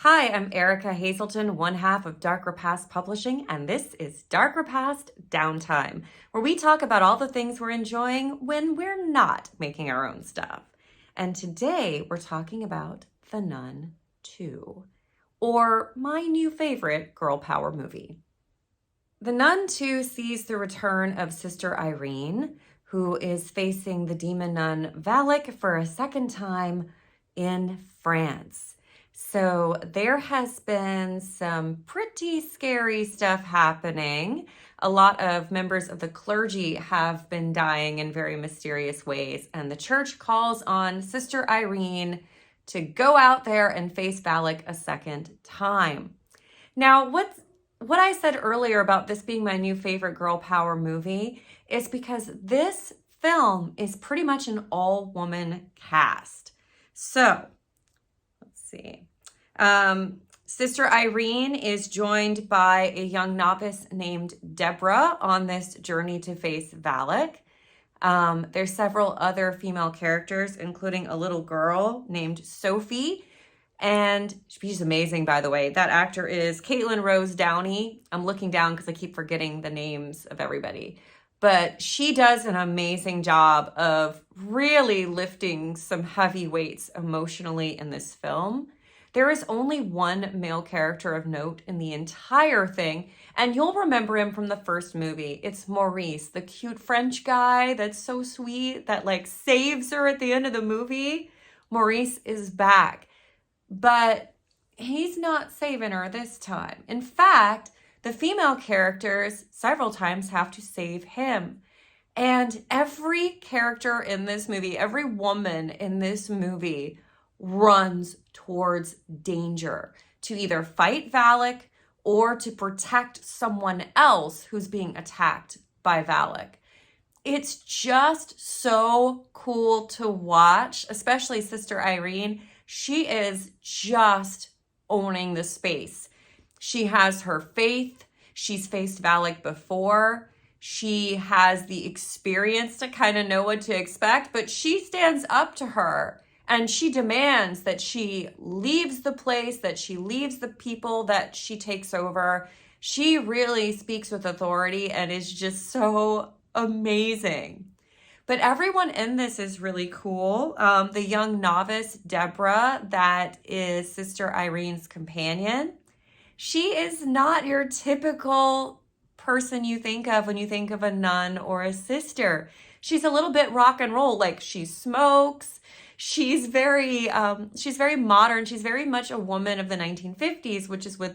Hi, I'm Erica Hazelton, one half of Dark Repast Publishing, and this is Dark Repast Downtime, where we talk about all the things we're enjoying when we're not making our own stuff. And today we're talking about The Nun 2, or my new favorite girl power movie. The Nun 2 sees the return of Sister Irene, who is facing the demon nun Valak for a second time in France. So there has been some pretty scary stuff happening. A lot of members of the clergy have been dying in very mysterious ways, and the church calls on Sister Irene to go out there and face Valak a second time. Now, what I said earlier about this being my new favorite girl power movie is because this film is pretty much an all-woman cast. So, let's see. Sister Irene is joined by a young novice named Deborah on this journey to face Valak. There's several other female characters, including a little girl named Sophie. And she's amazing, by the way. That actor is Caitlin Rose Downey. I'm looking down because I keep forgetting the names of everybody. But she does an amazing job of really lifting some heavy weights emotionally in this film. There is only one male character of note in the entire thing, and you'll remember him from the first movie. It's Maurice, the cute French guy that's so sweet that like saves her at the end of the movie. Maurice is back. But he's not saving her this time. In fact, the female characters several times have to save him. And every character in this movie, every woman in this movie runs towards danger to either fight Valak or to protect someone else who's being attacked by Valak. It's just so cool to watch, especially Sister Irene. She is just owning the space. She has her faith. She's faced Valak before. She has the experience to kind of know what to expect, but she stands up to her and she demands that she leaves the place, that she leaves the people that she takes over. She really speaks with authority and is just so amazing. But everyone in this is really cool. The young novice, Deborah, that is Sister Irene's companion. She is not your typical person you think of when you think of a nun or a sister. She's a little bit rock and roll. Like, she smokes. She's very modern. She's very much a woman of the 1950s, which is when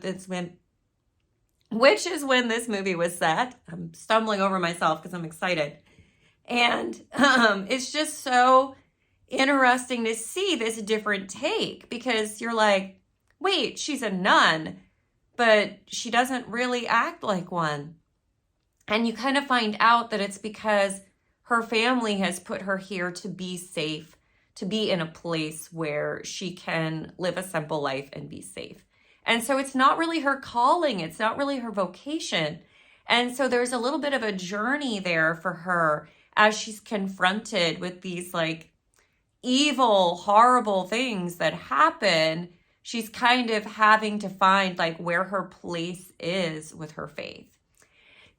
this movie was set. I'm stumbling over myself because I'm excited. And it's just so interesting to see this different take, because you're like, wait, she's a nun, but she doesn't really act like one. And you kind of find out that it's because her family has put her here to be safe, to be in a place where she can live a simple life and be safe. And so it's not really her calling. It's not really her vocation. And so there's a little bit of a journey there for her as she's confronted with these like evil, horrible things that happen. She's kind of having to find like where her place is with her faith.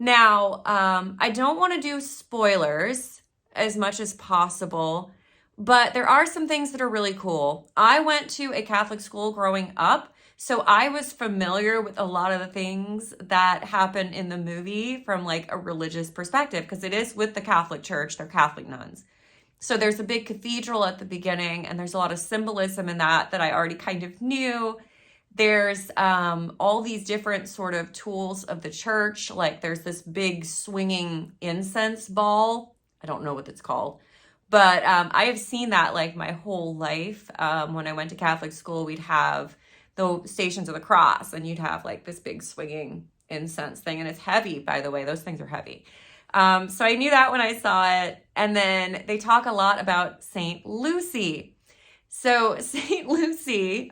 Now, I don't want to do spoilers as much as possible, but there are some things that are really cool. I went to a Catholic school growing up, so I was familiar with a lot of the things that happen in the movie from like a religious perspective, because it is with the Catholic Church. They're Catholic nuns. So there's a big cathedral at the beginning, and there's a lot of symbolism in that I already kind of knew. There's all these different sort of tools of the church. Like, there's this big swinging incense ball. I don't know what it's called. But I have seen that like my whole life. When I went to Catholic school, we'd have the Stations of the Cross, and you'd have like this big swinging incense thing. And it's heavy, by the way. Those things are heavy. So I knew that when I saw it. And then they talk a lot about Saint Lucy. So Saint Lucy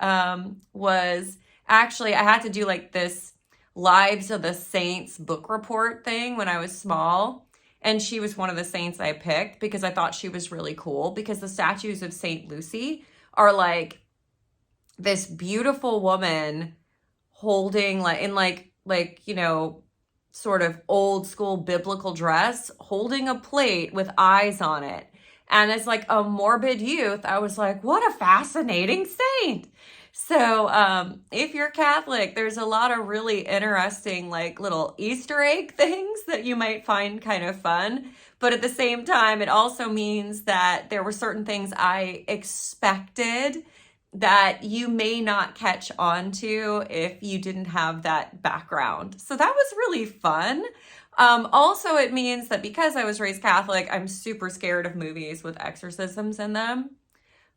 was actually, I had to do like this Lives of the Saints book report thing when I was small. And she was one of the saints I picked because I thought she was really cool, because the statues of Saint Lucy are like this beautiful woman holding sort of old school biblical dress, holding a plate with eyes on it. And as like a morbid youth, I was like, what a fascinating saint. So if you're Catholic, there's a lot of really interesting like little Easter egg things that you might find kind of fun. But at the same time, it also means that there were certain things I expected that you may not catch on to if you didn't have that background. So that was really fun. Also, it means that because I was raised Catholic, I'm super scared of movies with exorcisms in them.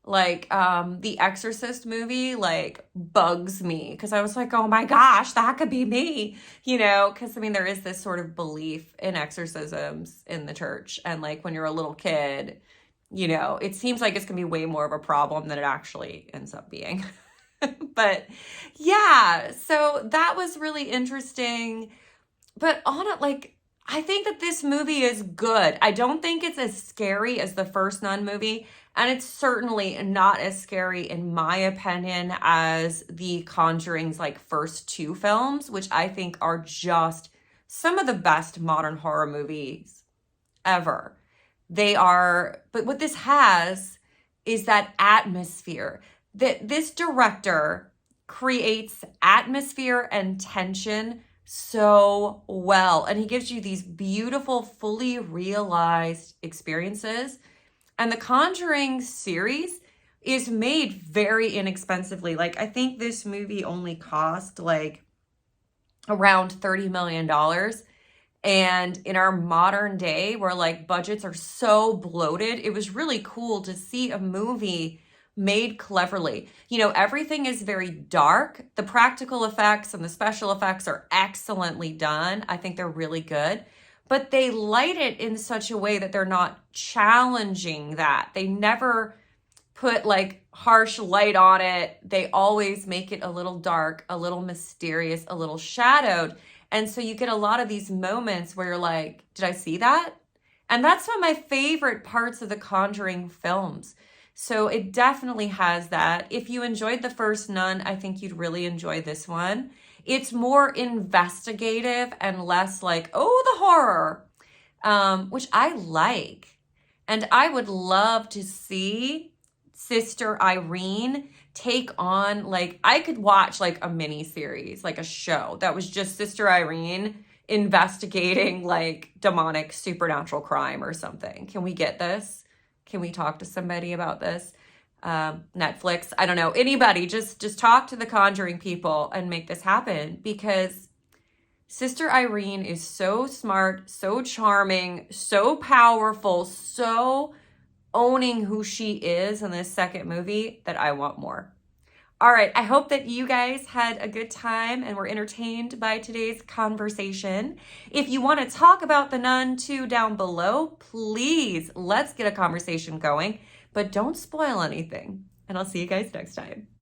Like the Exorcist movie like bugs me because I was like, oh my gosh, that could be me, because I mean there is this sort of belief in exorcisms in the church, and like when you're a little kid, it seems like it's gonna be way more of a problem than it actually ends up being. But yeah, so that was really interesting. But on it, like, I think that this movie is good. I don't think it's as scary as the first Nun movie, and it's certainly not as scary, in my opinion, as the Conjuring's like first two films, which I think are just some of the best modern horror movies ever. They are, but what this has is that atmosphere that this director creates atmosphere and tension so well. And he gives you these beautiful, fully realized experiences. And the Conjuring series is made very inexpensively. Like, I think this movie only cost like around $30 million. And in our modern day, where like budgets are so bloated, it was really cool to see a movie made cleverly. Everything is very dark. The practical effects and the special effects are excellently done. I think they're really good. But they light it in such a way that they're not challenging that. They never put like harsh light on it. They always make it a little dark, a little mysterious, a little shadowed. And so you get a lot of these moments where you're like, did I see that? And that's one of my favorite parts of the Conjuring films. So it definitely has that. If you enjoyed the first Nun, I think you'd really enjoy this one. It's more investigative and less like, oh, the horror, which I like. And I would love to see Sister Irene take on, like, I could watch like a mini series, like a show that was just Sister Irene investigating like demonic supernatural crime or something. Can we get this? Can we talk to somebody about this? Netflix, I don't know, anybody, just talk to the Conjuring people and make this happen, because Sister Irene is so smart, so charming, so powerful, so owning who she is in this second movie that I want more. All right, I hope that you guys had a good time and were entertained by today's conversation. If you want to talk about The Nun 2 down below, please, let's get a conversation going, but don't spoil anything. And I'll see you guys next time.